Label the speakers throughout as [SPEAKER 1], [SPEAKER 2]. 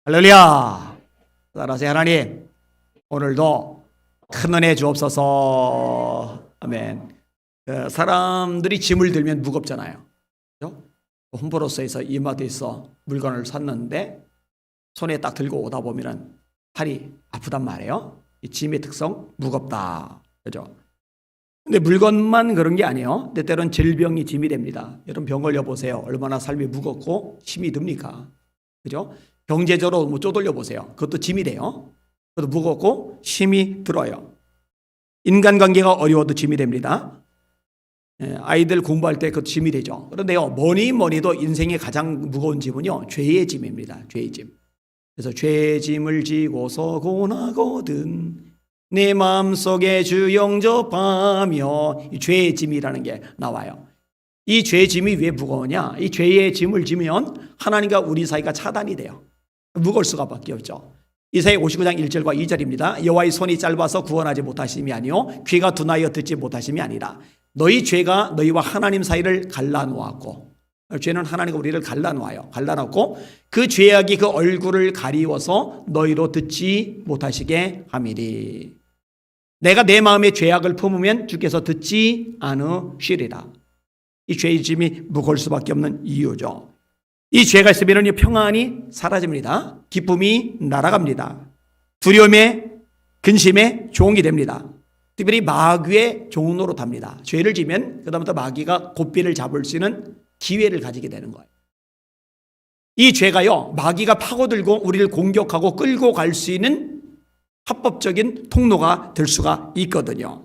[SPEAKER 1] 할렐루야. 따라서 하나님, 오늘도 큰 은혜 주옵소서. 아멘. 사람들이 짐을 들면 무겁잖아요. 그렇죠? 홈플러스에서 이마트에서 물건을 샀는데 손에 딱 들고 오다 보면 팔이 아프단 말이에요. 이 짐의 특성, 무겁다. 그죠? 근데 물건만 그런 게 아니에요. 때때로는 질병이 짐이 됩니다. 여러분 병 걸려보세요. 얼마나 삶이 무겁고 힘이 듭니까? 그죠? 경제적으로 쪼들려 보세요. 그것도 짐이 돼요. 그것도 무겁고 힘이 들어요. 인간관계가 어려워도 짐이 됩니다. 아이들 공부할 때 그것도 짐이 되죠. 그런데요, 뭐니도 인생의 가장 무거운 짐은요, 죄의 짐입니다. 죄의 짐. 그래서 죄의 짐을 지고서 고나거든 내 마음속에 주 영접하며, 이 죄의 짐이라는 게 나와요. 이 죄의 짐이 왜 무거우냐? 이 죄의 짐을 지면 하나님과 우리 사이가 차단이 돼요. 무거울 수밖에 없죠. 이사야 59장 1절과 2절입니다. 여호와의 손이 짧아서 구원하지 못하심이 아니요 귀가 둔하여 듣지 못하심이 아니라 너희 죄가 너희와 하나님 사이를 갈라놓았고, 죄는 하나님과 우리를 갈라놓고 그 죄악이 그 얼굴을 가리워서 너희로 듣지 못하시게 함이리. 내가 내 마음에 죄악을 품으면 주께서 듣지 않으시리라. 이 죄의 짐이 무거울 수밖에 없는 이유죠. 이 죄가 있으면 평안이 사라집니다. 기쁨이 날아갑니다. 두려움에 근심에 종이 됩니다. 특별히 마귀의 종으로 답니다. 죄를 지면 그다음부터 마귀가 고삐를 잡을 수 있는 기회를 가지게 되는 거예요. 이 죄가요, 마귀가 파고들고 우리를 공격하고 끌고 갈 수 있는 합법적인 통로가 될 수가 있거든요.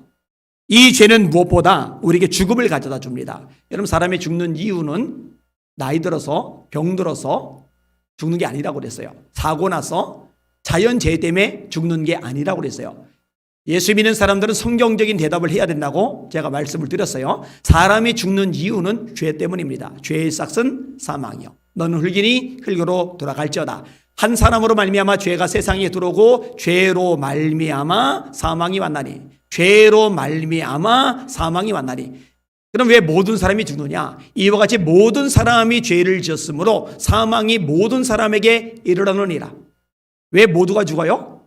[SPEAKER 1] 이 죄는 무엇보다 우리에게 죽음을 가져다 줍니다. 여러분, 사람이 죽는 이유는 나이 들어서 병 들어서 죽는 게 아니라고 그랬어요. 사고 나서 자연재해 때문에 죽는 게 아니라고 그랬어요. 예수 믿는 사람들은 성경적인 대답을 해야 된다고 제가 말씀을 드렸어요. 사람이 죽는 이유는 죄 때문입니다. 죄의 싹은 사망이요 너는 흙이니 흙으로 돌아갈지어다. 한 사람으로 말미암아 죄가 세상에 들어오고 죄로 말미암아 사망이 왔나니, 죄로 말미암아 사망이 왔나니. 그럼 왜 모든 사람이 죽느냐? 이와 같이 모든 사람이 죄를 지었으므로 사망이 모든 사람에게 이르러느니라. 왜 모두가 죽어요?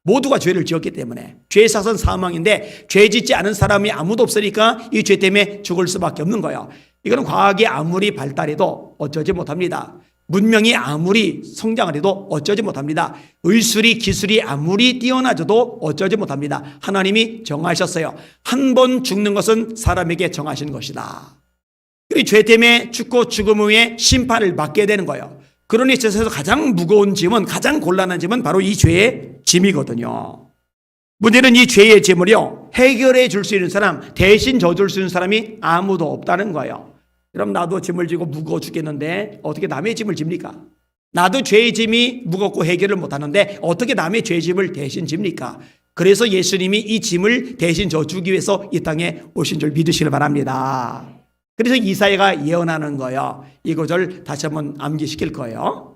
[SPEAKER 1] 모두가 죄를 지었기 때문에. 죄의 삭은 사망인데 죄 짓지 않은 사람이 아무도 없으니까 이 죄 때문에 죽을 수밖에 없는 거예요. 이거는 과학이 아무리 발달해도 어쩌지 못합니다. 문명이 아무리 성장을 해도 어쩌지 못합니다. 의술이 기술이 아무리 뛰어나져도 어쩌지 못합니다. 하나님이 정하셨어요. 한 번 죽는 것은 사람에게 정하신 것이다. 그리고 죄 때문에 죽고 죽음 후에 심판을 받게 되는 거예요. 그러니 세상에서 가장 무거운 짐은, 가장 곤란한 짐은 바로 이 죄의 짐이거든요. 문제는 이 죄의 짐을요, 해결해 줄 수 있는 사람, 대신 져줄 수 있는 사람이 아무도 없다는 거예요. 그럼 나도 짐을 지고 무거워 죽겠는데 어떻게 남의 짐을 집니까? 나도 죄의 짐이 무겁고 해결을 못하는데 어떻게 남의 죄의 짐을 대신 집니까? 그래서 예수님이 이 짐을 대신 져주기 위해서 이 땅에 오신 줄 믿으시길 바랍니다. 그래서 이사야가 예언하는 거예요. 이 구절 다시 한번 암기시킬 거예요.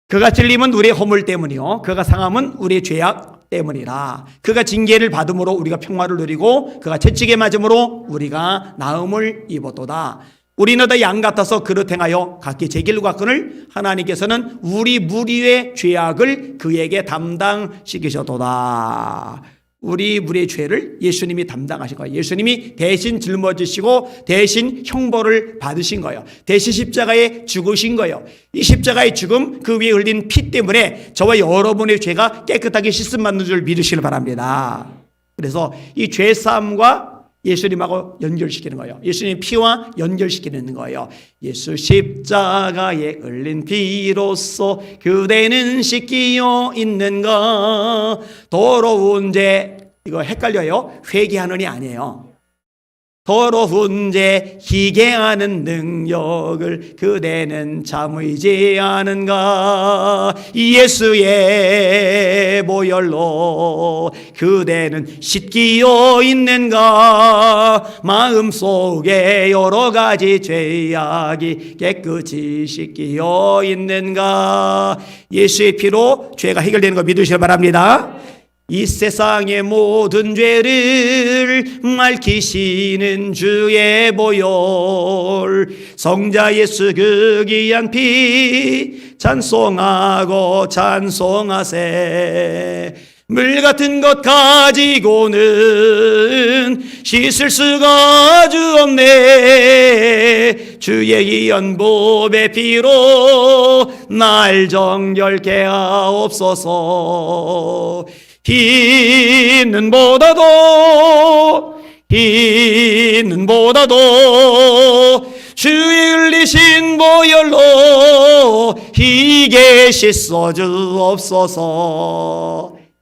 [SPEAKER 1] 그가 찔림은 우리의 허물 때문이요 그가 상함은 우리의 죄악 때문이라. 그가 징계를 받음으로 우리가 평화를 누리고 그가 채찍에 맞음으로 우리가 나음을 입었도다. 우리는 다 양 같아서 그릇 행하여 각기 제 길로 갔거늘 하나님께서는 우리 무리의 죄악을 그에게 담당시키셨도다. 우리 무리의 죄를 예수님이 담당하신 거예요. 예수님이 대신 짊어지시고 대신 형벌을 받으신 거예요. 대신 십자가에 죽으신 거예요. 이 십자가의 죽음, 그 위에 흘린 피 때문에 저와 여러분의 죄가 깨끗하게 씻음받는 줄 믿으시길 바랍니다. 그래서 이 죄사함과 예수님하고 연결시키는 거예요. 예수님 피와 연결시키는 거예요. 예수 십자가에 흘린 피로써 그대는 씻기어 있는가. 더러운 죄, 이거 헷갈려요. 회개하는이 아니에요. 더러운 죄 희게 하는 능력을 그대는 참으지 않은가. 예수의 보혈로 그대는 씻기어 있는가. 마음속에 여러 가지 죄악이 깨끗이 씻기어 있는가. 예수의 피로 죄가 해결되는 거 믿으시길 바랍니다. 이 세상의 모든 죄를 맑히시는 주의 보혈, 성자 예수 그 귀한 피 찬송하고 찬송하세. 물 같은 것 가지고는 씻을 수가 아주 없네. 주의 귀한 보배 피로 날 정결케 하옵소서. 흰 보다도 주의 흘리신 보혈로 희게 씻어 주옵소서.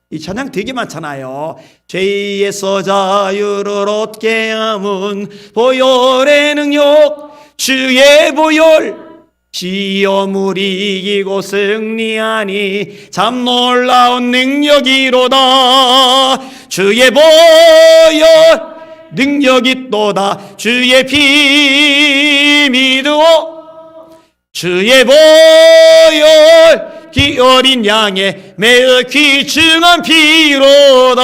[SPEAKER 1] 이 찬양 되게 많잖아요. 죄에서 자유를 얻게 함은 보혈의 능력, 주의 보혈 시험을 이기고 승리하니 참 놀라운 능력이로다. 주의 보혈 능력이 또다. 주의 피 믿으오. 주의 보혈 기 어린 양의 매우 귀중한 피로다.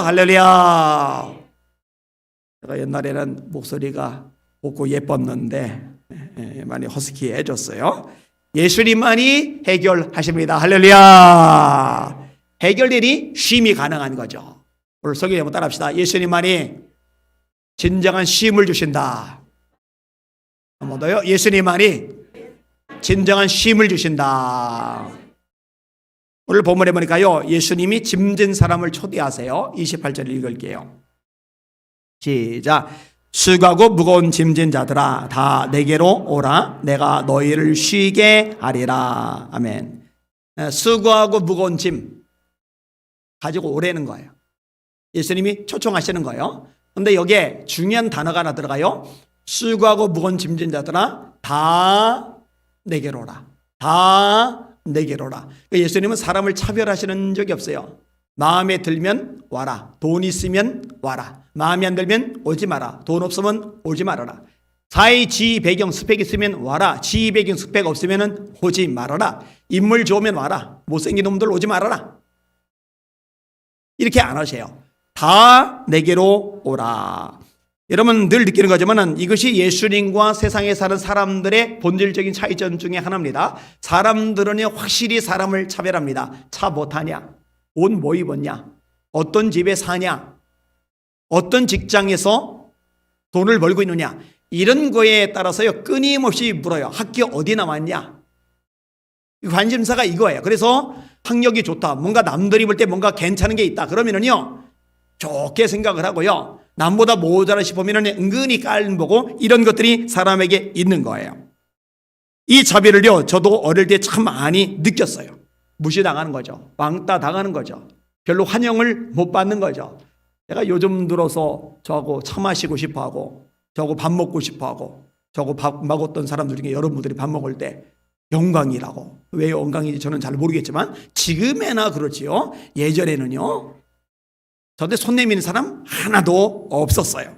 [SPEAKER 1] 할렐루야. 제가 옛날에는 목소리가 곱고 예뻤는데 많이 허스키해졌어요. 예수님만이 해결하십니다. 할렐루야. 해결되니 쉼이 가능한 거죠. 오늘 성경에 한번 따라합시다. 예수님만이 진정한 쉼을 주신다. 한 번 더요. 예수님만이 진정한 쉼을 주신다. 오늘 본문에 보니까요, 예수님이 짐진 사람을 초대하세요. 28절 읽을게요. 시작. 수고하고 무거운 짐진 자들아 다 내게로 오라. 내가 너희를 쉬게 하리라. 아멘. 수고하고 무거운 짐 가지고 오라는 거예요. 예수님이 초청하시는 거예요. 그런데 여기에 중요한 단어가 하나 들어가요. 수고하고 무거운 짐진 자들아 다 내게로 오라. 다 내게로 오라. 예수님은 사람을 차별하시는 적이 없어요. 마음에 들면 와라. 돈 있으면 와라. 마음에 안 들면 오지 마라. 돈 없으면 오지 말아라. 사회 지위 배경 스펙 있으면 와라. 지위 배경 스펙 없으면 오지 말아라. 인물 좋으면 와라. 못생긴 놈들 오지 말아라. 이렇게 안 하세요. 다 내게로 오라. 여러분 늘 느끼는 거지만 이것이 예수님과 세상에 사는 사람들의 본질적인 차이점 중에 하나입니다. 사람들은 확실히 사람을 차별합니다. 차 뭐 타냐? 옷 뭐 입었냐? 어떤 집에 사냐? 어떤 직장에서 돈을 벌고 있느냐? 이런 거에 따라서요 끊임없이 물어요. 학교 어디 나왔냐? 관심사가 이거예요. 그래서 학력이 좋다. 뭔가 남들이 볼 때 뭔가 괜찮은 게 있다. 그러면은요 좋게 생각을 하고요. 남보다 모자라 싶으면 은근히 깔보고 이런 것들이 사람에게 있는 거예요. 이 자비를요 저도 어릴 때 참 많이 느꼈어요. 무시당하는 거죠. 왕따 당하는 거죠. 별로 환영을 못 받는 거죠. 내가 요즘 들어서 저하고 차 마시고 싶어하고 저하고 밥 먹고 싶어하고 저하고 밥 먹었던 사람들 중에 여러분들이 밥 먹을 때 영광이라고. 왜 영광인지 저는 잘 모르겠지만 지금에나 그렇지요. 예전에는요 저한테 손 내미는 사람 하나도 없었어요.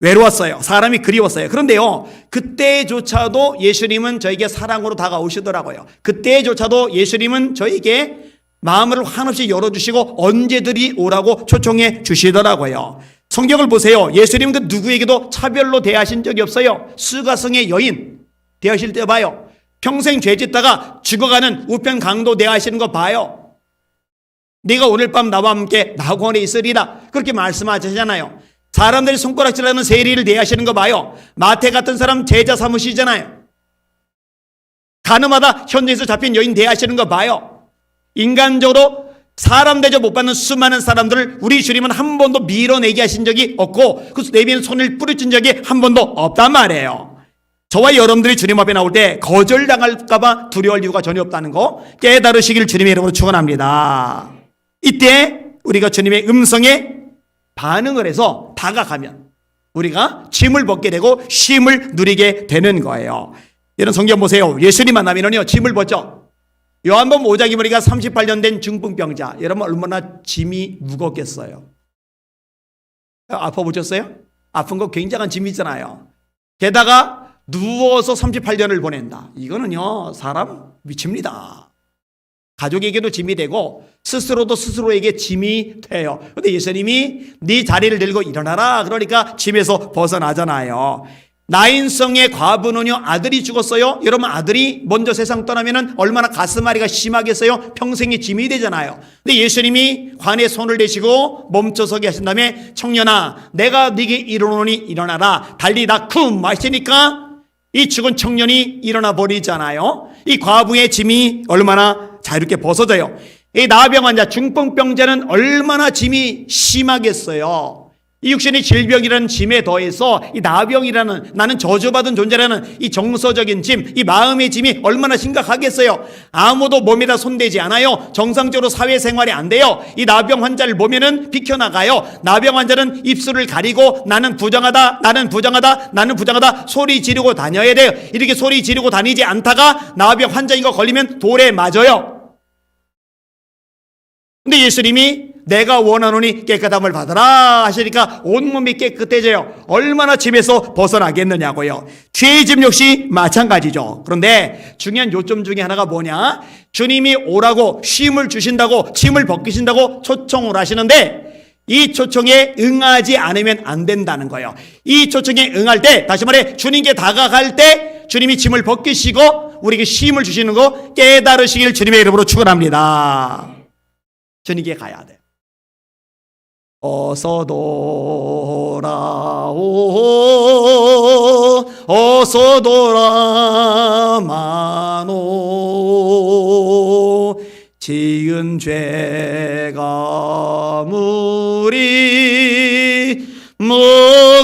[SPEAKER 1] 외로웠어요. 사람이 그리웠어요. 그런데요 그때조차도 예수님은 저에게 사랑으로 다가오시더라고요. 그때조차도 예수님은 저에게 마음을 한없이 열어주시고 언제든지 오라고 초청해 주시더라고요. 성경을 보세요. 예수님은 그 누구에게도 차별로 대하신 적이 없어요. 수가성의 여인 대하실 때 봐요. 평생 죄짓다가 죽어가는 우편 강도 대하시는 거 봐요. 네가 오늘 밤 나와 함께 낙원에 있으리라 그렇게 말씀하시잖아요. 사람들이 손가락질하는 세리를 대하시는 거 봐요. 마태 같은 사람 제자 삼으시잖아요. 가늠하다 현장에서 잡힌 여인 대하시는 거 봐요. 인간적으로 사람 대접 못 받는 수많은 사람들을 우리 주님은 한 번도 밀어내게 하신 적이 없고 그 내비는 손을 뿌리친 적이 한 번도 없단 말이에요. 저와 여러분들이 주님 앞에 나올 때 거절당할까 봐 두려워할 이유가 전혀 없다는 거 깨달으시길 주님의 이름으로 축원합니다. 이때 우리가 주님의 음성에 반응을 해서 다가가면 우리가 짐을 벗게 되고 쉼을 누리게 되는 거예요. 여러분 성경 보세요. 예수님 만나면요 짐을 벗죠. 요한복음 5장 이보니까 38년 된 중풍병자. 여러분 얼마나 짐이 무겁겠어요. 아파 보셨어요? 아픈 거 굉장한 짐이잖아요. 게다가 누워서 38년을 보낸다. 이거는요 사람 미칩니다. 가족에게도 짐이 되고 스스로도 스스로에게 짐이 돼요. 그런데 예수님이 네 자리를 들고 일어나라 그러니까 짐에서 벗어나잖아요. 나인성의 과부는요, 아들이 죽었어요. 여러분, 아들이 먼저 세상 떠나면은 얼마나 가슴앓이가 심하겠어요. 평생의 짐이 되잖아요. 근데 예수님이 관에 손을 대시고 멈춰서게 하신 다음에 청년아, 내가 네게 이르노니 일어나라. 달리 나쿰 하시니까 이 죽은 청년이 일어나 버리잖아요. 이 과부의 짐이 얼마나 자유롭게 벗어져요. 이 나병 환자, 중풍병자는 얼마나 짐이 심하겠어요. 이 육신의 질병이라는 짐에 더해서 이 나병이라는, 나는 저주받은 존재라는 이 정서적인 짐, 이 마음의 짐이 얼마나 심각하겠어요. 아무도 몸에다 손대지 않아요. 정상적으로 사회생활이 안 돼요. 이 나병 환자를 보면은 비켜나가요. 나병 환자는 입술을 가리고 나는 부정하다, 나는 부정하다, 나는 부정하다 소리 지르고 다녀야 돼요. 이렇게 소리 지르고 다니지 않다가 나병 환자인 거 걸리면 돌에 맞아요. 근데 예수님이 내가 원하노니 깨끗함을 받으라 하시니까 온몸이 깨끗해져요. 얼마나 짐에서 벗어나겠느냐고요. 죄의 짐 역시 마찬가지죠. 그런데 중요한 요점 중에 하나가 뭐냐, 주님이 오라고 쉼을 주신다고 짐을 벗기신다고 초청을 하시는데 이 초청에 응하지 않으면 안 된다는 거예요. 이 초청에 응할 때, 다시 말해 주님께 다가갈 때 주님이 짐을 벗기시고 우리에게 쉼을 주시는 거 깨달으시길 주님의 이름으로 축원합니다. 주님께 가야 돼. 어서 돌아오, 어서 돌아마노. 지은 죄가 무리 무겁고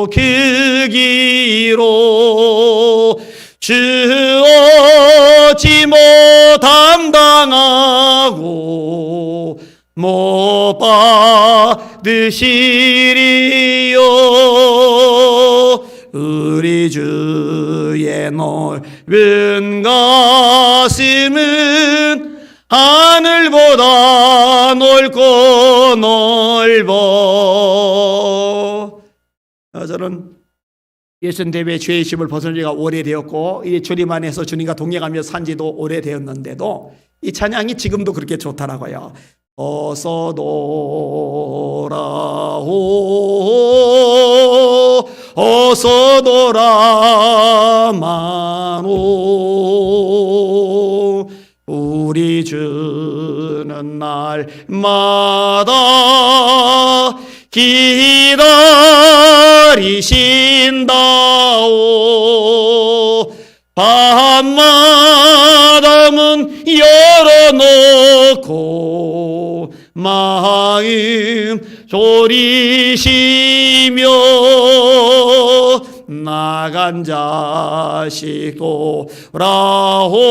[SPEAKER 1] 크기로 주어지 못함당하고 못 받으시리요. 우리 주의 넓은 가슴은 하늘보다 넓고 넓어. 저는 예수님 때문에 죄의 짐을 벗은 지가 오래되었고 이 주님 안에서 주님과 동행하며 산 지도 오래되었는데도 이 찬양이 지금도 그렇게 좋더라고요. 어서 돌아오, 어서 돌아마노. 우리 주는 날마다 기다리신다오. 밤마다 문 열어놓고 마음 졸이시며 나간 자식 돌아오기만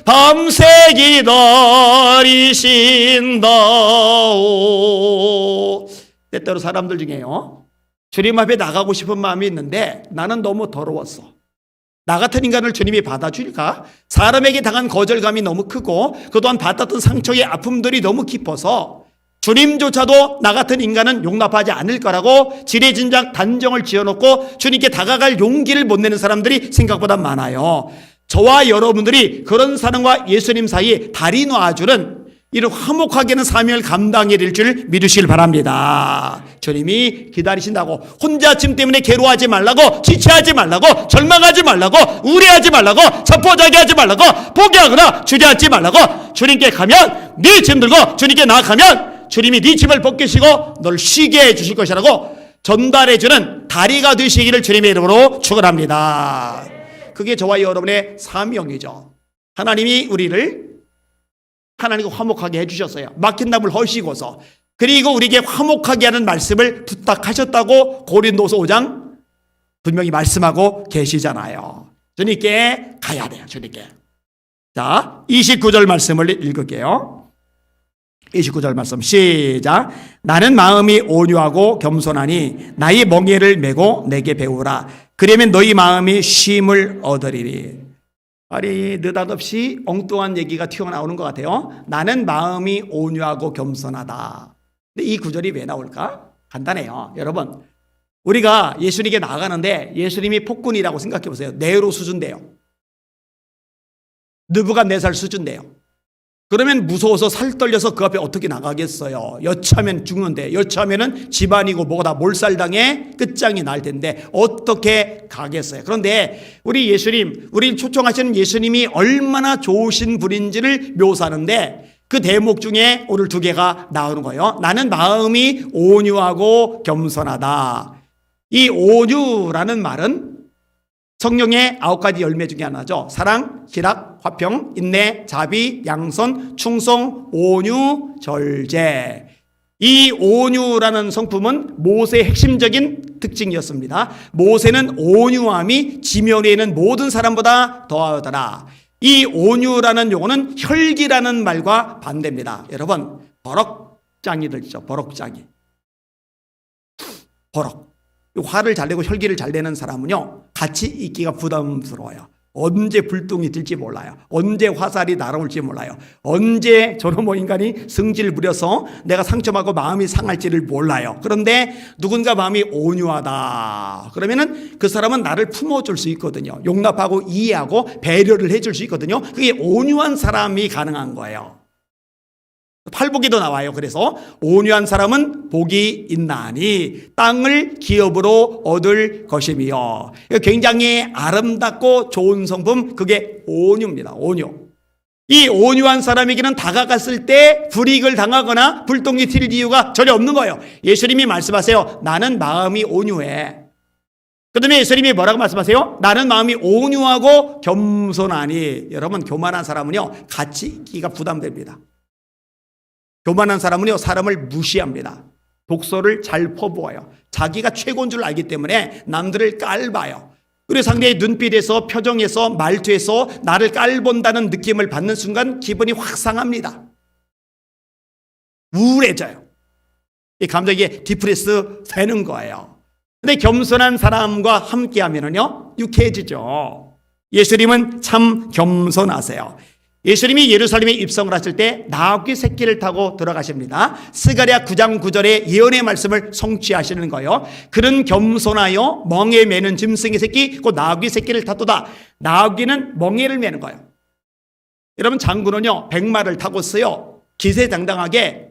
[SPEAKER 1] 밤새 기다리신다오. 때때로 사람들 중에요, 주님 앞에 나가고 싶은 마음이 있는데 나는 너무 더러웠어. 나 같은 인간을 주님이 받아줄까? 사람에게 당한 거절감이 너무 크고 그동안 받았던 상처의 아픔들이 너무 깊어서 주님조차도 나 같은 인간은 용납하지 않을 거라고 지레진작 단정을 지어놓고 주님께 다가갈 용기를 못 내는 사람들이 생각보다 많아요. 저와 여러분들이 그런 사람과 예수님 사이에 다리 놔주는 이런 화목하게 하는 사명을 감당해야 될 줄 믿으시길 바랍니다. 주님이 기다리신다고. 혼자 짐 때문에 괴로워하지 말라고, 지체하지 말라고, 절망하지 말라고, 우려하지 말라고, 자포자기하지 말라고, 포기하거나 주저앉지 말라고. 주님께 가면, 네 짐 들고 주님께 나아가면 주님이 네 짐을 벗기시고 널 쉬게 해주실 것이라고 전달해주는 다리가 되시기를 주님의 이름으로 축원합니다. 그게 저와 여러분의 사명이죠. 하나님이 우리를 하나님과 화목하게 해주셨어요. 막힌 담을 허시고서. 그리고 우리에게 화목하게 하는 말씀을 부탁하셨다고 고린도서 5장 분명히 말씀하고 계시잖아요. 주님께 가야 돼요. 주님께. 자, 29절 말씀을 읽을게요. 29절 말씀 시작. 나는 마음이 온유하고 겸손하니 나의 멍에를 메고 내게 배우라. 그러면 너희 마음이 쉼을 얻으리니. 아니, 느닷없이 엉뚱한 얘기가 튀어나오는 것 같아요. 나는 마음이 온유하고 겸손하다. 근데 이 구절이 왜 나올까? 간단해요. 여러분, 우리가 예수님께 나가는데 예수님이 폭군이라고 생각해 보세요. 네로 수준 돼요. 느부갓네살 수준 돼요. 그러면 무서워서 살 떨려서 그 앞에 어떻게 나가겠어요? 여차하면 죽는데, 여차하면은 집안이고 뭐가 다 몰살당해 끝장이 날 텐데 어떻게 가겠어요? 그런데 우리 예수님, 우리 초청하시는 예수님이 얼마나 좋으신 분인지를 묘사하는데 그 대목 중에 오늘 두 개가 나오는 거예요. 나는 마음이 온유하고 겸손하다. 이 온유라는 말은 성령의 9가지 열매 중에 하나죠. 사랑, 희락, 화평, 인내, 자비, 양선, 충성, 온유, 절제. 이 온유라는 성품은 모세의 핵심적인 특징이었습니다. 모세는 온유함이 지면에 있는 모든 사람보다 더하더라. 이 온유라는 용어는 혈기라는 말과 반대입니다. 여러분, 버럭장이들 있죠. 버럭장이. 버럭. 화를 잘 내고 혈기를 잘 내는 사람은요, 같이 있기가 부담스러워요. 언제 불똥이 뜰지 몰라요. 언제 화살이 날아올지 몰라요. 언제 저놈의 인간이 승질 부려서 내가 상처받고 마음이 상할지를 몰라요. 그런데 누군가 마음이 온유하다 그러면은 그 사람은 나를 품어줄 수 있거든요. 용납하고 이해하고 배려를 해줄 수 있거든요. 그게 온유한 사람이 가능한 거예요. 팔복에도 나와요. 그래서 온유한 사람은 복이 있나니 땅을 기업으로 얻을 것이며, 굉장히 아름답고 좋은 성품, 그게 온유입니다. 온유. 이 온유한 사람에게는 다가갔을 때 불이익을 당하거나 불똥이 튈 이유가 전혀 없는 거예요. 예수님이 말씀하세요. 나는 마음이 온유해. 그다음에 예수님이 뭐라고 말씀하세요? 나는 마음이 온유하고 겸손하니. 여러분, 교만한 사람은요, 같이 있기가 부담됩니다. 교만한 사람은요, 사람을 무시합니다. 독소를 잘 퍼부어요. 자기가 최고인 줄 알기 때문에 남들을 깔봐요. 그리고 상대의 눈빛에서, 표정에서, 말투에서 나를 깔본다는 느낌을 받는 순간 기분이 확 상합니다. 우울해져요. 이 감정이 디프레스 되는 거예요. 근데 겸손한 사람과 함께 하면은요, 유쾌해지죠. 예수님은 참 겸손하세요. 예수님이 예루살렘에 입성을 하실 때 나귀 새끼를 타고 들어가십니다. 스가랴 9장 9절의 예언의 말씀을 성취하시는 거예요. 그는 겸손하여 멍에 매는 짐승의 새끼 곧 나귀 새끼를 탔도다. 나귀는 멍에를 매는 거예요. 여러분, 장군은요, 백마를 타고서요, 기세당당하게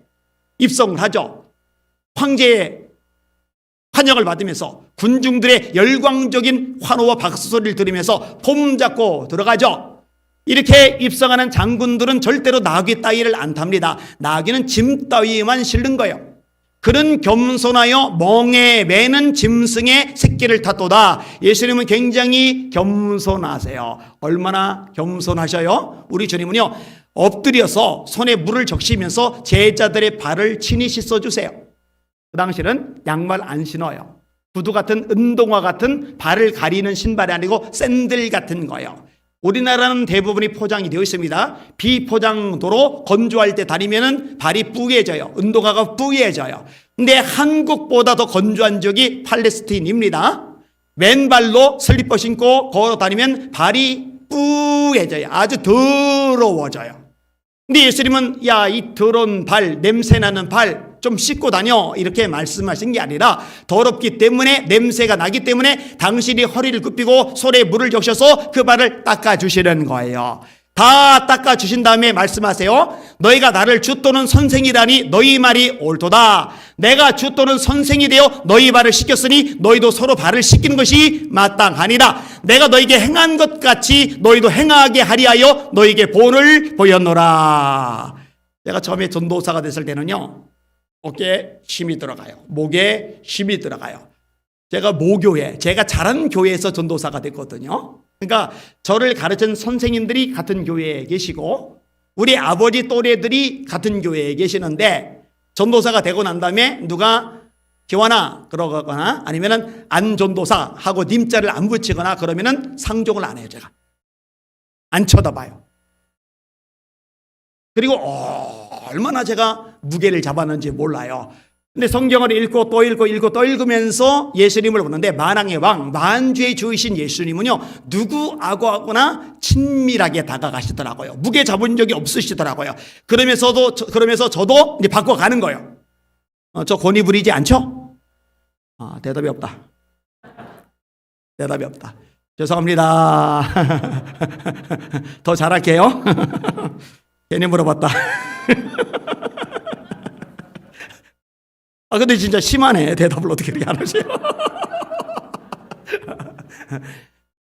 [SPEAKER 1] 입성을 하죠. 황제의 환영을 받으면서 군중들의 열광적인 환호와 박수 소리를 들으면서 폼 잡고 들어가죠. 이렇게 입성하는 장군들은 절대로 나귀 따위를 안 탑니다. 나귀는 짐 따위만 실는 거예요. 그는 겸손하여 멍에 매는 짐승의 새끼를 탔도다. 예수님은 굉장히 겸손하세요. 얼마나 겸손하셔요? 우리 주님은요, 엎드려서 손에 물을 적시면서 제자들의 발을 친히 씻어주세요. 그 당시는 양말 안 신어요. 구두 같은, 운동화 같은, 발을 가리는 신발이 아니고 샌들 같은 거예요. 우리나라는 대부분이 포장이 되어 있습니다. 비포장도로 건조할 때 다니면은 발이 뿌개져요. 운동화가 뿌개져요. 근데 한국보다 더 건조한 지역이 팔레스타인입니다. 맨발로 슬리퍼 신고 걸어 다니면 발이 뿌개져요. 아주 더러워져요. 근데 예수님은 야, 이 더러운 발, 냄새나는 발 좀 씻고 다녀, 이렇게 말씀하신 게 아니라 더럽기 때문에, 냄새가 나기 때문에 당신이 허리를 굽히고 손에 물을 적셔서 그 발을 닦아주시는 거예요. 다 닦아주신 다음에 말씀하세요. 너희가 나를 주 또는 선생이라니 너희 말이 옳도다. 내가 주 또는 선생이 되어 너희 발을 씻겼으니 너희도 서로 발을 씻기는 것이 마땅하니라. 내가 너희에게 행한 것 같이 너희도 행하게 하리하여 너희에게 본을 보였노라. 제가 처음에 전도사가 됐을 때는요, 어깨에 힘이 들어가요. 목에 힘이 들어가요. 제가 모교회, 제가 자란 교회에서 전도사가 됐거든요. 그러니까 저를 가르친 선생님들이 같은 교회에 계시고 우리 아버지 또래들이 같은 교회에 계시는데, 전도사가 되고 난 다음에 누가 기환아 그러거나 아니면은 안 전도사 하고 님자를 안 붙이거나 그러면은 상종을 안 해요. 제가 안 쳐다봐요. 그리고 얼마나 제가 무게를 잡았는지 몰라요. 근데 성경을 읽고 또 읽고 읽고 또 읽으면서 예수님을 보는데, 만왕의 왕, 만주의 주이신 예수님은요, 누구하고나 친밀하게 다가가시더라고요. 무게 잡은 적이 없으시더라고요. 그러면서 저도 이제 바꿔가는 거예요. 저 권위 부리지 않죠? 대답이 없다. 대답이 없다. 죄송합니다. 더 잘할게요. 괜히 물어봤다. 근데 진짜 심하네. 대답을 어떻게 이렇게 안 하세요?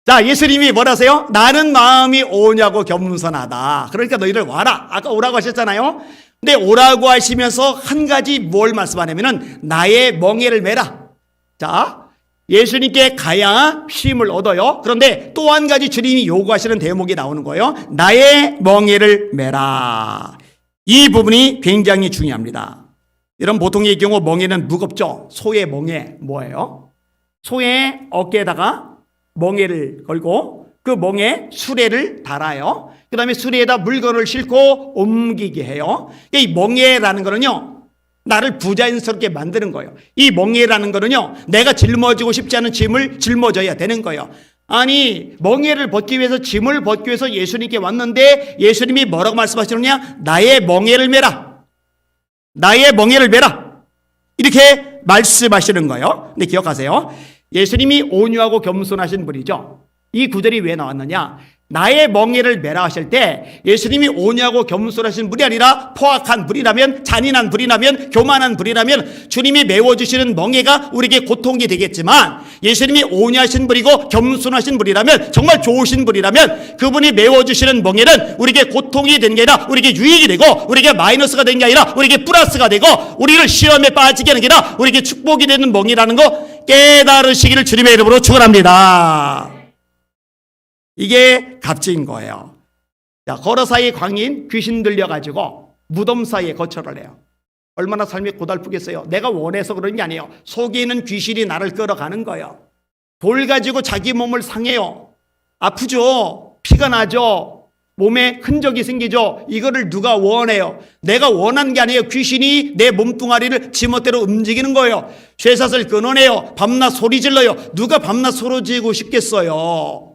[SPEAKER 1] 자, 예수님이 뭐라세요? 나는 마음이 오냐고 겸손하다. 그러니까 너희들 와라. 아까 오라고 하셨잖아요. 근데 오라고 하시면서 한 가지 뭘 말씀하냐면은 나의 멍에를 메라. 자, 예수님께 가야 쉼을 얻어요. 그런데 또 한 가지 주님이 요구하시는 대목이 나오는 거예요. 나의 멍에를 메라. 이 부분이 굉장히 중요합니다. 이런 보통의 경우 멍에는 무겁죠. 소의 멍에 뭐예요? 소의 어깨에다가 멍에를 걸고 그 멍에 수레를 달아요. 그 다음에 수레에다 물건을 싣고 옮기게 해요. 이 멍에라는 거는요, 나를 부자연스럽게 만드는 거예요. 이 멍에라는 거는요, 내가 짊어지고 싶지 않은 짐을 짊어져야 되는 거예요. 아니, 멍에를 벗기 위해서, 짐을 벗기 위해서 예수님께 왔는데 예수님이 뭐라고 말씀하시느냐? 나의 멍에를 메라. 나의 멍에를 메라. 이렇게 말씀하시는 거예요. 근데 기억하세요. 예수님이 온유하고 겸손하신 분이죠. 이 구절이 왜 나왔느냐? 나의 멍에를 메라 하실 때 예수님이 온유하고 겸손하신 분이 아니라 포악한 분이라면, 잔인한 분이라면, 교만한 분이라면 주님이 메워주시는 멍에가 우리에게 고통이 되겠지만, 예수님이 온유하신 분이고 겸손하신 분이라면, 정말 좋으신 분이라면 그분이 메워주시는 멍에는 우리에게 고통이 되는 게 아니라 우리에게 유익이 되고, 우리에게 마이너스가 되는 게 아니라 우리에게 플러스가 되고, 우리를 시험에 빠지게 하는 게 아니라 우리에게 축복이 되는 멍이라는 거 깨달으시기를 주님의 이름으로 축원합니다. 이게 값진 거예요. 자, 걸어사이 광인 귀신 들려가지고 무덤 사이에 거처를 해요. 얼마나 삶이 고달프겠어요. 내가 원해서 그런 게 아니에요. 속에 있는 귀신이 나를 끌어가는 거예요. 돌 가지고 자기 몸을 상해요. 아프죠. 피가 나죠. 몸에 흔적이 생기죠. 이거를 누가 원해요? 내가 원한 게 아니에요. 귀신이 내 몸뚱아리를 지멋대로 움직이는 거예요. 쇠사슬 끊어내요. 밤낮 소리 질러요. 누가 밤낮 소리 지르고 싶겠어요?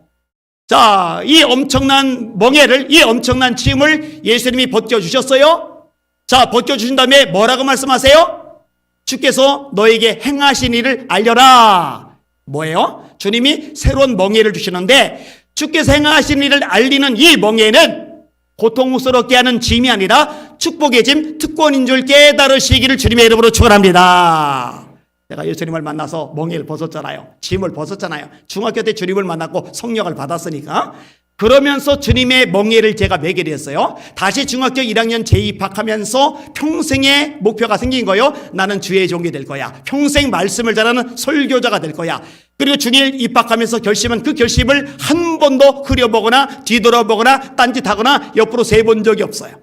[SPEAKER 1] 자, 이 엄청난 멍에를, 이 엄청난 짐을 예수님이 벗겨주셨어요. 자, 벗겨주신 다음에 뭐라고 말씀하세요? 주께서 너에게 행하신 일을 알려라. 뭐예요? 주님이 새로운 멍에를 주시는데, 주께서 행하신 일을 알리는 이 멍에는 고통스럽게 하는 짐이 아니라 축복의 짐, 특권인 줄 깨달으시기를 주님의 이름으로 축원합니다. 제가 예수님을 만나서 멍에를 벗었잖아요. 짐을 벗었잖아요. 중학교 때 주님을 만났고 성령을 받았으니까. 그러면서 주님의 멍에를 제가 매게 됐어요. 다시 중학교 1학년 재입학하면서 평생의 목표가 생긴 거예요. 나는 주의 종이 될 거야. 평생 말씀을 전하는 설교자가 될 거야. 그리고 중일 입학하면서 결심한 그 결심을 한 번도 흐려보거나 뒤돌아보거나 딴짓하거나 옆으로 세본 적이 없어요.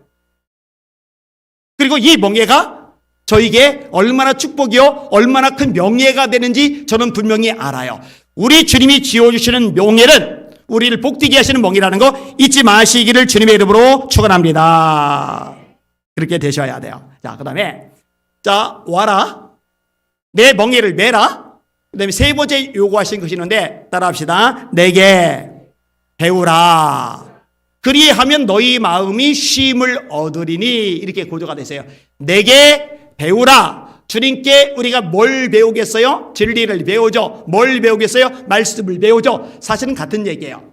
[SPEAKER 1] 그리고 이 멍에가 저에게 얼마나 축복이요, 얼마나 큰 명예가 되는지 저는 분명히 알아요. 우리 주님이 지어주시는 명예는 우리를 복되게 하시는 멍이라는 거 잊지 마시기를 주님의 이름으로 축원합니다. 그렇게 되셔야 돼요. 자, 그 다음에 자, 와라. 내 멍에를 메라. 그 다음에 세 번째 요구하신 것이 있는데 따라합시다. 내게 배우라. 그리하면 너희 마음이 쉼을 얻으리니. 이렇게 구조가 되세요. 내게 배우라. 주님께 우리가 뭘 배우겠어요? 진리를 배우죠. 뭘 배우겠어요? 말씀을 배우죠. 사실은 같은 얘기예요.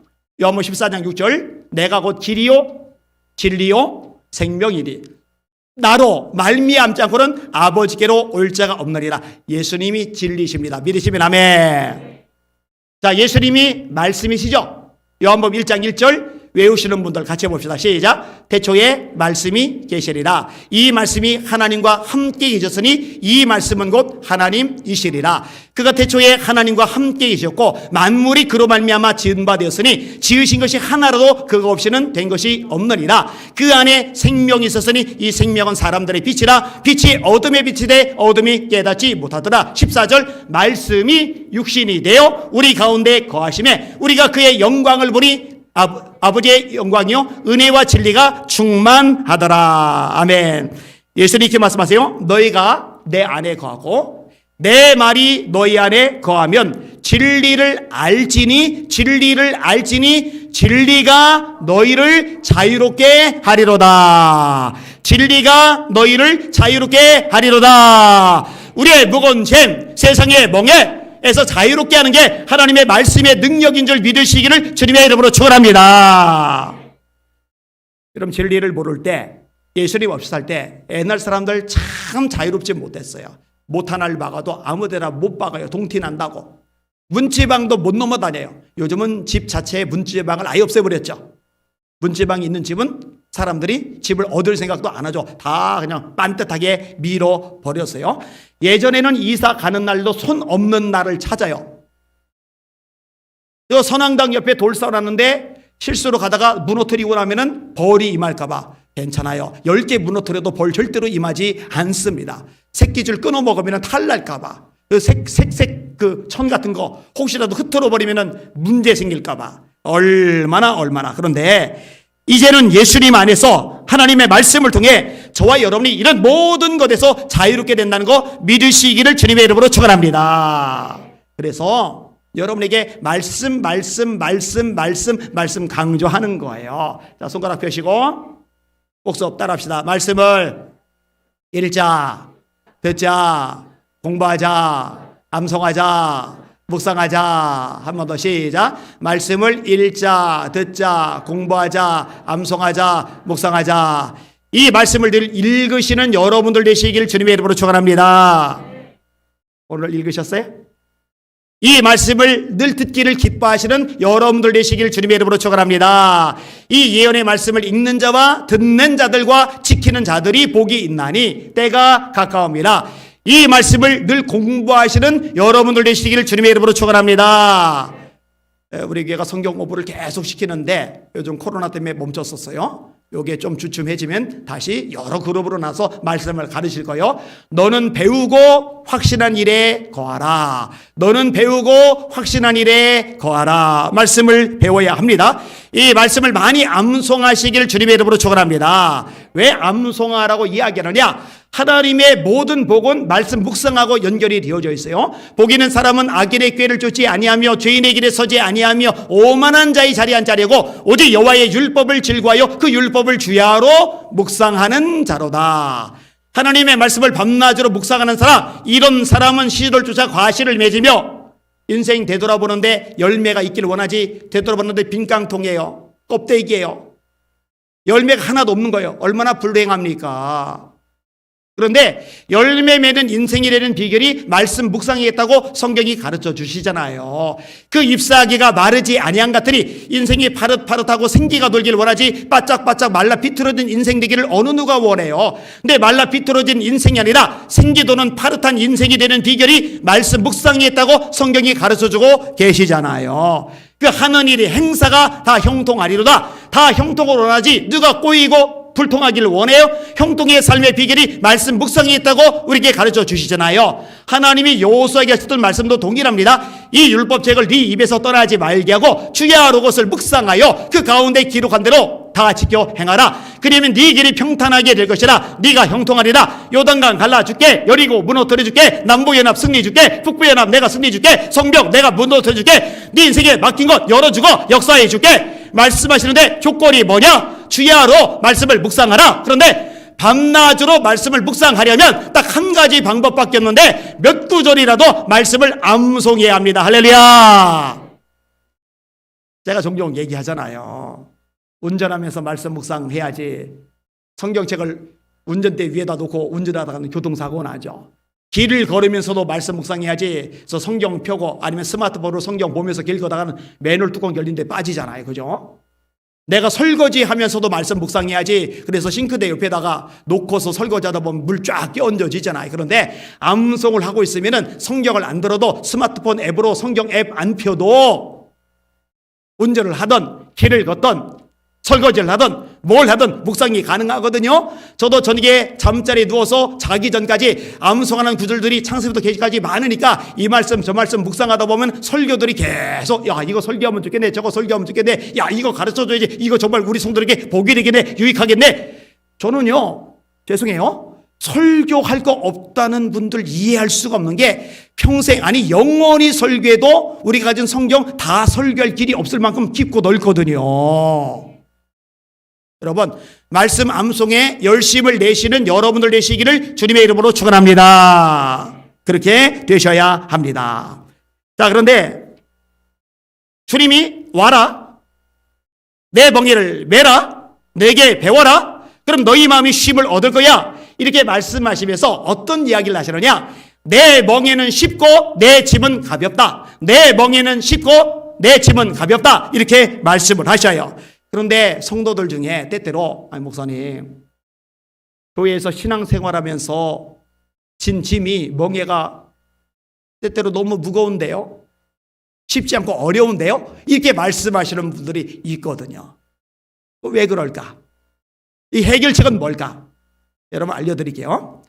[SPEAKER 1] 요한복음 14장 6절 내가 곧 길이요 진리요 생명이니 나로 말미암지 않고는 아버지께로 올 자가 없느니라. 예수님이 진리십니다. 믿으시면 아멘. 자, 예수님이 말씀이시죠. 요한복음 1장 1절 외우시는 분들 같이 해봅시다. 시작. 태초에 말씀이 계시리라. 이 말씀이 하나님과 함께 계셨으니 이 말씀은 곧 하나님이시리라. 그가 태초에 하나님과 함께 계셨고 만물이 그로 말미암아 지은 바 되었으니 지으신 것이 하나라도 그거 없이는 된 것이 없느니라. 그 안에 생명이 있었으니 이 생명은 사람들의 빛이라. 빛이 어둠의 빛이 돼 어둠이 깨닫지 못하더라. 14절 말씀이 육신이 되어 우리 가운데 거하심에 우리가 그의 영광을 보니 아버지의 영광이요 은혜와 진리가 충만하더라. 아멘. 예수님께 말씀하세요. 너희가 내 안에 거하고 내 말이 너희 안에 거하면 진리를 알지니 진리가 너희를 자유롭게 하리로다. 진리가 너희를 자유롭게 하리로다. 우리의 무거운 짐, 세상의 멍에 죄에서 자유롭게 하는 게 하나님의 말씀의 능력인 줄 믿으시기를 주님의 이름으로 축원합니다. 그럼 진리를 모를 때, 예수님 없이 살 때 옛날 사람들 참 자유롭지 못했어요. 못 하나를 박아도 아무데나 못 박아요. 동티 난다고. 문지방도 못 넘어다녀요. 요즘은 집 자체에 문지방을 아예 없애버렸죠. 문지방이 있는 집은 사람들이 집을 얻을 생각도 안 하죠. 다 그냥 빤듯하게 밀어버렸어요. 예전에는 이사 가는 날도 손 없는 날을 찾아요. 저 선앙당 옆에 돌 쌓아놨는데 실수로 가다가 무너뜨리고 나면은 벌이 임할까봐 괜찮아요. 10개 무너뜨려도 벌 절대로 임하지 않습니다. 새끼줄 끊어 먹으면 탈날까봐. 그 그 천 같은 거 혹시라도 흩어져 버리면은 문제 생길까봐. 얼마나. 그런데 이제는 예수님 안에서 하나님의 말씀을 통해 저와 여러분이 이런 모든 것에서 자유롭게 된다는 거 믿으시기를 주님의 이름으로 축원합니다. 그래서 여러분에게 말씀 강조하는 거예요. 자, 손가락 펴시고 복습 따라합시다. 말씀을 읽자, 듣자, 공부하자, 암송하자, 묵상하자. 한 번 더 시작. 말씀을 읽자, 듣자, 공부하자, 암송하자, 묵상하자. 이 말씀을 늘 읽으시는 여러분들 되시길 주님의 이름으로 축원합니다. 오늘 읽으셨어요? 이 말씀을 늘 듣기를 기뻐하시는 여러분들 되시길 주님의 이름으로 축원합니다. 이 예언의 말씀을 읽는 자와 듣는 자들과 지키는 자들이 복이 있나니 때가 가까웁니다. 이 말씀을 늘 공부하시는 여러분들 되시기를 주님의 이름으로 축원합니다. 우리 교회가 성경 공부를 계속 시키는데 요즘 코로나 때문에 멈췄었어요. 요게 좀 주춤해지면 다시 여러 그룹으로 나서 말씀을 가르칠 거예요. 너는 배우고 확신한 일에 거하라. 너는 배우고 확신한 일에 거하라. 말씀을 배워야 합니다. 이 말씀을 많이 암송하시기를 주님의 이름으로 축원합니다. 왜 암송하라고 이야기하느냐? 하나님의 모든 복은 말씀 묵상하고 연결이 되어져 있어요. 복 있는 사람은 악인의 꾀를 쫓지 아니하며 죄인의 길에 서지 아니하며 오만한 자의 자리에 앉지 아니하고 오직 여호와의 율법을 즐거워하여 그 율법을 주야로 묵상하는 자로다. 하나님의 말씀을 밤낮으로 묵상하는 사람, 이런 사람은 시를 쫓아 과실을 맺으며 인생 되돌아보는데 열매가 있기를 원하지 되돌아보는데 빈깡통이에요. 껍데기예요. 열매가 하나도 없는 거예요. 얼마나 불행합니까? 그런데 열매 맺는 인생이라는 비결이 말씀 묵상이겠다고 성경이 가르쳐 주시잖아요. 그 잎사귀가 마르지 아니한 같으니 인생이 파릇파릇하고 생기가 돌기를 원하지 바짝바짝 말라 비틀어진 인생 되기를 어느 누가 원해요. 근데 말라 비틀어진 인생이 아니라 생기 도는 파릇한 인생이 되는 비결이 말씀 묵상이겠다고 성경이 가르쳐 주고 계시잖아요. 그 하는 일이 행사가 다 형통하리로다. 다 형통을 원하지 누가 꼬이고 불통하기를 원해요? 형통의 삶의 비결이 말씀 묵상이 있다고 우리에게 가르쳐 주시잖아요. 하나님이 여호수아에게 하셨던 말씀도 동일합니다. 이 율법책을 네 입에서 떠나지 말게 하고 주야로 그것을 묵상하여 그 가운데 기록한 대로 다 지켜 행하라. 그러면 네 길이 평탄하게 될 것이라. 네가 형통하리라. 요단강 갈라줄게. 여리고 무너뜨려줄게. 남부연합 승리해줄게. 북부연합 내가 승리해줄게. 성벽 내가 무너뜨려줄게. 네 인생에 맡긴 것 열어주고 역사해줄게. 말씀하시는데 조건이 뭐냐? 주야로 말씀을 묵상하라. 그런데 밤낮으로 말씀을 묵상하려면 딱 한 가지 방법밖에 없는데 몇 구절이라도 말씀을 암송해야 합니다. 할렐루야. 제가 종종 얘기하잖아요. 운전하면서 말씀 묵상해야지. 성경책을 운전대 위에다 놓고 운전하다가는 교통사고 나죠. 길을 걸으면서도 말씀 묵상해야지. 그래서 성경 펴고 아니면 스마트폰으로 성경 보면서 길 걷다가는 맨홀 뚜껑 열린 데 빠지잖아요. 그죠? 내가 설거지 하면서도 말씀 묵상해야지. 그래서 싱크대 옆에다가 놓고서 설거지하다 보면 물 쫙 끼얹어지잖아요. 그런데 암송을 하고 있으면은 성경을 안 들어도 스마트폰 앱으로 성경 앱 안 펴도 운전을 하던 길을 걷던 설거지를 하든 뭘 하든 묵상이 가능하거든요. 저도 저녁에 잠자리에 누워서 자기 전까지 암송하는 구절들이 창세부터 계시까지 많으니까 이 말씀 저 말씀 묵상하다 보면 설교들이 계속 야 이거 설교하면 좋겠네, 저거 설교하면 좋겠네, 야 이거 가르쳐줘야지, 이거 정말 우리 성도에게 복이 되겠네, 유익하겠네. 저는요 죄송해요, 설교할 거 없다는 분들 이해할 수가 없는 게 평생 아니 영원히 설교해도 우리가 가진 성경 다 설교할 길이 없을 만큼 깊고 넓거든요. 여러분 말씀 암송에 열심을 내시는 여러분들 되시기를 주님의 이름으로 축원합니다. 그렇게 되셔야 합니다. 자, 그런데 주님이 와라, 내 멍에를 메라, 내게 배워라, 그럼 너희 마음이 쉼을 얻을 거야. 이렇게 말씀하시면서 어떤 이야기를 하시느냐? 내 멍에는 쉽고 내 짐은 가볍다. 내 멍에는 쉽고 내 짐은 가볍다. 이렇게 말씀을 하셔요. 그런데 성도들 중에 때때로 목사님, 교회에서 신앙생활하면서 진 짐이, 멍에가 때때로 너무 무거운데요, 쉽지 않고 어려운데요, 이렇게 말씀하시는 분들이 있거든요. 왜 그럴까? 이 해결책은 뭘까? 여러분 알려드릴게요.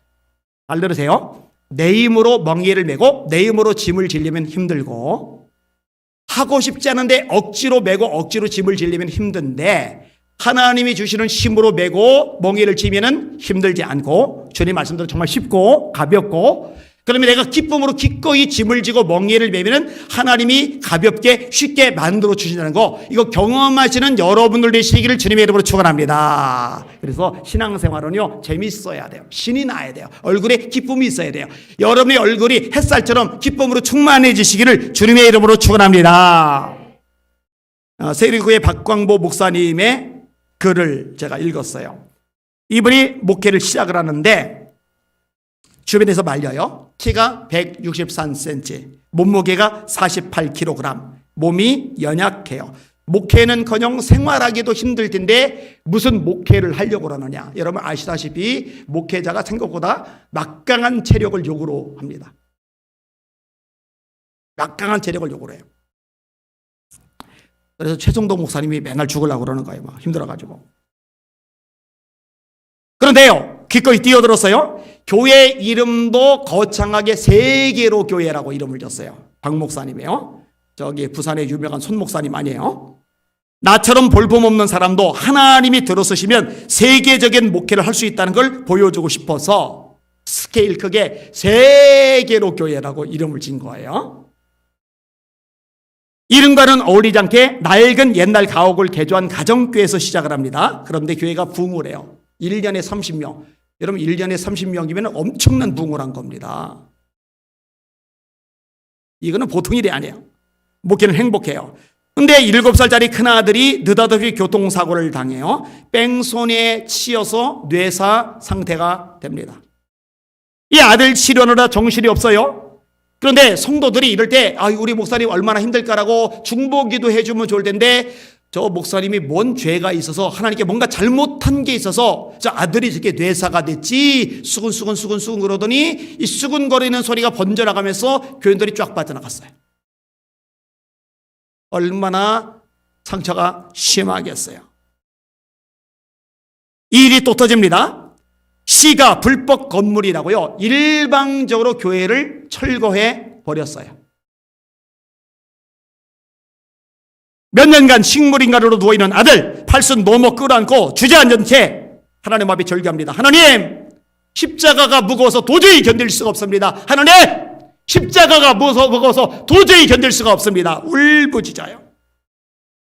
[SPEAKER 1] 잘 들으세요. 내 힘으로 멍에를 메고 내 힘으로 짐을 지려면 힘들고, 하고 싶지 않은데 억지로 메고 억지로 짐을 지려면 힘든데, 하나님이 주시는 힘으로 메고 멍에를 지면은 힘들지 않고, 주님 말씀대로 정말 쉽고 가볍고, 그러면 내가 기쁨으로 기꺼이 짐을 지고 멍에를 메면은 하나님이 가볍게 쉽게 만들어 주신다는 거, 이거 경험하시는 여러분들 되시기를 주님의 이름으로 축원합니다. 그래서 신앙생활은요, 재밌어야 돼요. 신이 나야 돼요. 얼굴에 기쁨이 있어야 돼요. 여러분의 얼굴이 햇살처럼 기쁨으로 충만해지시기를 주님의 이름으로 축원합니다. 세리구의 박광보 목사님의 글을 제가 읽었어요. 이분이 목회를 시작을 하는데 주변에서 말려요. 키가 163cm, 몸무게가 48kg, 몸이 연약해요. 목회는커녕 생활하기도 힘들 텐데 무슨 목회를 하려고 그러느냐. 여러분 아시다시피 목회자가 생각보다 막강한 체력을 요구로 합니다. 막강한 체력을 요구를 해요. 그래서 최성도 목사님이 맨날 죽으려고 그러는 거예요. 막 힘들어가지고. 그런데요, 기꺼이 뛰어들었어요. 교회 이름도 거창하게 세계로 교회라고 이름을 줬어요. 박 목사님이에요. 저기 부산의 유명한 손 목사님 아니에요. 나처럼 볼품없는 사람도 하나님이 들어서시면 세계적인 목회를 할 수 있다는 걸 보여주고 싶어서 스케일 크게 세계로 교회라고 이름을 진 거예요. 이름과는 어울리지 않게 낡은 옛날 가옥을 개조한 가정교회에서 시작을 합니다. 그런데 교회가 부흥을 해요. 1년에 30명. 여러분 1년에 30명이면 엄청난 부흥을 한 겁니다. 이거는 보통 일이 아니에요. 목회는 행복해요. 근데 7살짜리 큰아들이 느닷없이 교통사고를 당해요. 뺑소니에 치여서 뇌사 상태가 됩니다. 이 아들 치료하느라 정신이 없어요. 그런데 성도들이 이럴 때 우리 목사님 얼마나 힘들까라고 중보기도 해주면 좋을 텐데, 저 목사님이 뭔 죄가 있어서 하나님께 뭔가 잘못한 게 있어서 저 아들이 이렇게 뇌사가 됐지 수근수근 그러더니 이 수근거리는 소리가 번져나가면서 교인들이 쫙 빠져나갔어요. 얼마나 상처가 심하겠어요. 이 일이 또 터집니다. 시가 불법 건물이라고요, 일방적으로 교회를 철거해 버렸어요. 몇 년간 식물인간으로 누워있는 아들, 팔순 노모 끌어안고 주저앉은 채 하나님 앞에 절규합니다. 하나님, 십자가가 무거워서 도저히 견딜 수가 없습니다. 하나님, 십자가가 무거워서 도저히 견딜 수가 없습니다. 울부짖어요.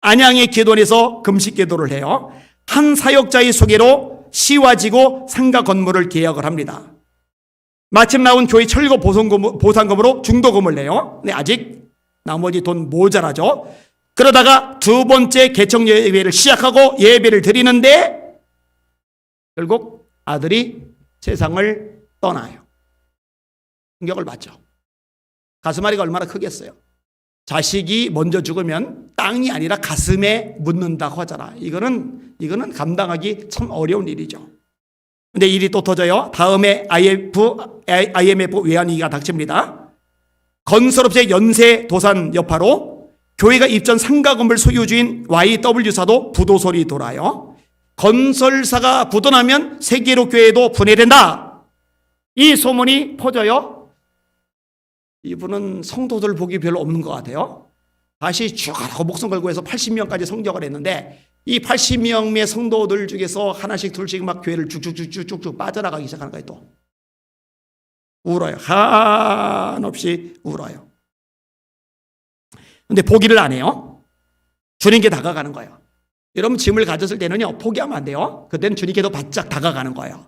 [SPEAKER 1] 안양의 기도원에서 금식 기도를 해요. 한 사역자의 소개로 시와 지구 상가 건물을 개혁을 합니다. 마침 나온 교회 철거 보상금으로 중도금을 내요. 근데 아직 나머지 돈 모자라죠. 그러다가 두 번째 개척 예배를 시작하고 예배를 드리는데 결국 아들이 세상을 떠나요. 충격을 받죠. 가슴앓이가 얼마나 크겠어요. 자식이 먼저 죽으면 땅이 아니라 가슴에 묻는다고 하잖아. 이거는 감당하기 참 어려운 일이죠. 근데 일이 또 터져요. 다음에 IMF 외환위기가 닥칩니다. 건설업체 연세 도산 여파로 교회가 입전 상가 건물 소유주인 YW사도 부도설이 돌아요. 건설사가 부도나면 세계로 교회도 분해된다. 이 소문이 퍼져요. 이분은 성도들 복이 별로 없는 것 같아요. 다시 죽어라고 목숨 걸고 해서 80명까지 성경을 했는데 이 80명의 성도들 중에서 하나씩 둘씩 막 교회를 쭉쭉 빠져나가기 시작하는 거예요. 또 울어요. 한없이 울어요. 근데 포기를 안 해요. 주님께 다가가는 거예요. 여러분 짐을 가졌을 때는요, 포기하면 안 돼요. 그때는 주님께도 바짝 다가가는 거예요.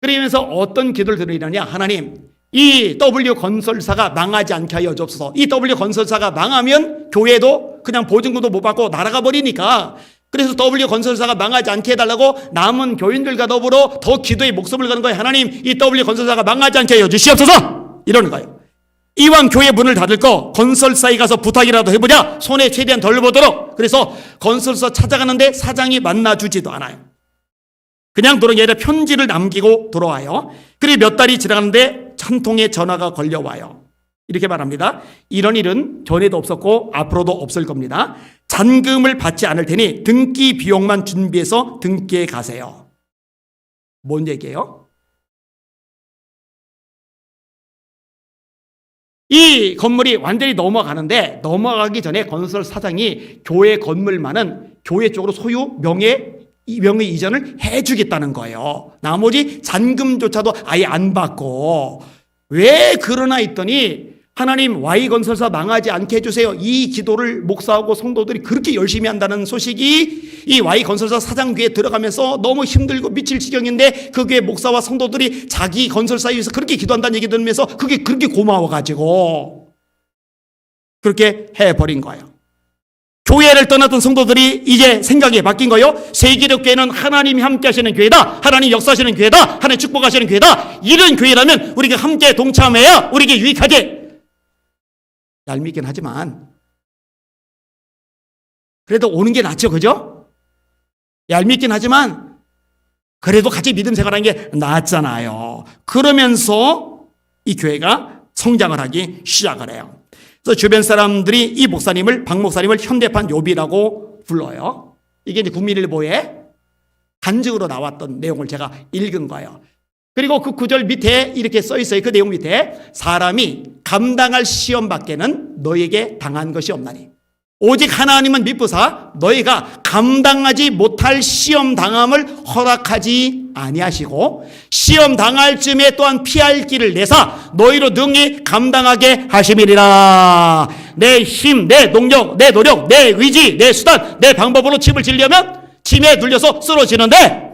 [SPEAKER 1] 그러면서 어떤 기도를 드리느냐. 하나님, 이 W 건설사가 망하지 않게 하여 주옵소서. 이 W 건설사가 망하면 교회도 그냥 보증금도 못 받고 날아가 버리니까, 그래서 W 건설사가 망하지 않게 해달라고 남은 교인들과 더불어 더 기도에 목숨을 거는 거예요. 하나님, 이 W 건설사가 망하지 않게 하여 주시옵소서. 이러는 거예요. 이왕 교회 문을 닫을 거 건설사에 가서 부탁이라도 해보자. 손에 최대한 덜 보도록. 그래서 건설사 찾아가는데 사장이 만나주지도 않아요. 그냥 도는 게 아니라 편지를 남기고 돌아와요. 그리고 몇 달이 지나가는데 한 통의 전화가 걸려와요. 이렇게 말합니다. 이런 일은 전에도 없었고 앞으로도 없을 겁니다. 잔금을 받지 않을 테니 등기 비용만 준비해서 등기에 가세요. 뭔 얘기예요? 이 건물이 완전히 넘어가는데 넘어가기 전에 건설 사장이 교회 건물만은 교회 쪽으로 소유 명의 이전을 해주겠다는 거예요. 나머지 잔금조차도 아예 안 받고. 왜 그러나 했더니 하나님, Y건설사 망하지 않게 해주세요. 이 기도를 목사하고 성도들이 그렇게 열심히 한다는 소식이 이 Y건설사 사장 귀에 들어가면서 너무 힘들고 미칠 지경인데, 그 교회 목사와 성도들이 자기 건설사에 위해서 그렇게 기도한다는 얘기 들으면서 그게 그렇게 고마워가지고 그렇게 해버린 거예요. 교회를 떠났던 성도들이 이제 생각이 바뀐 거예요. 세기력교회는 하나님이 함께 하시는 교회다. 하나님 역사하시는 교회다. 하나님 축복하시는 교회다. 이런 교회라면 우리가 함께 동참해야 우리에게 유익하지. 얄밉긴 하지만 그래도 오는 게 낫죠. 그죠? 얄밉긴 하지만 그래도 같이 믿음 생활하는 게 낫잖아요. 그러면서 이 교회가 성장을 하기 시작을 해요. 그래서 주변 사람들이 이 목사님을, 박 목사님을 현대판 요비라고 불러요. 이게 이제 국민일보에 간증으로 나왔던 내용을 제가 읽은 거예요. 그리고 그 구절 밑에 이렇게 써 있어요. 그 내용 밑에, 사람이 감당할 시험 밖에는 너에게 당한 것이 없나니 오직 하나님은 미쁘사 너희가 감당하지 못할 시험 당함을 허락하지 아니하시고 시험 당할 쯤에 또한 피할 길을 내사 너희로 능히 감당하게 하심이니라. 내 힘, 내 능력, 내 노력, 내 의지, 내 수단, 내 방법으로 짐을 지려면 짐에 눌려서 쓰러지는데,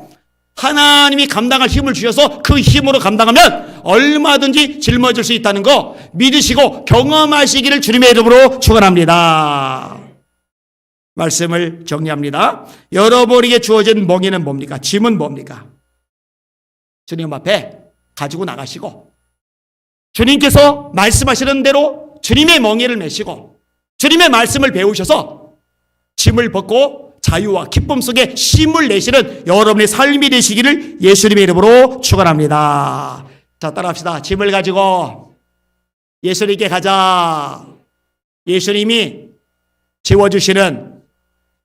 [SPEAKER 1] 하나님이 감당할 힘을 주셔서 그 힘으로 감당하면 얼마든지 짊어질 수 있다는 거 믿으시고 경험하시기를 주님의 이름으로 축원합니다. 말씀을 정리합니다. 여러분에게 주어진 멍에는 뭡니까? 짐은 뭡니까? 주님 앞에 가지고 나가시고 주님께서 말씀하시는 대로 주님의 멍에를 메시고 주님의 말씀을 배우셔서 짐을 벗고 자유와 기쁨 속에 쉼을 내시는 여러분의 삶이 되시기를 예수님의 이름으로 축원합니다. 자, 따라합시다. 짐을 가지고 예수님께 가자. 예수님이 지워주시는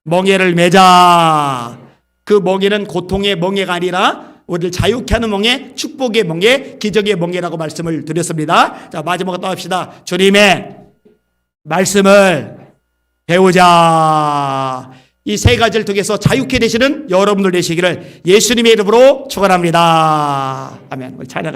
[SPEAKER 1] 멍에를 매자. 그 멍에는 고통의 멍에가 아니라 우리를 자유케 하는 멍에, 축복의 멍에, 기적의 멍에라고 말씀을 드렸습니다. 자, 마지막으로 또 합시다. 주님의 말씀을 배우자. 이 세 가지를 통해서 자유케 되시는 여러분들 되시기를 예수님의 이름으로 축원합니다. 아멘. 찬양.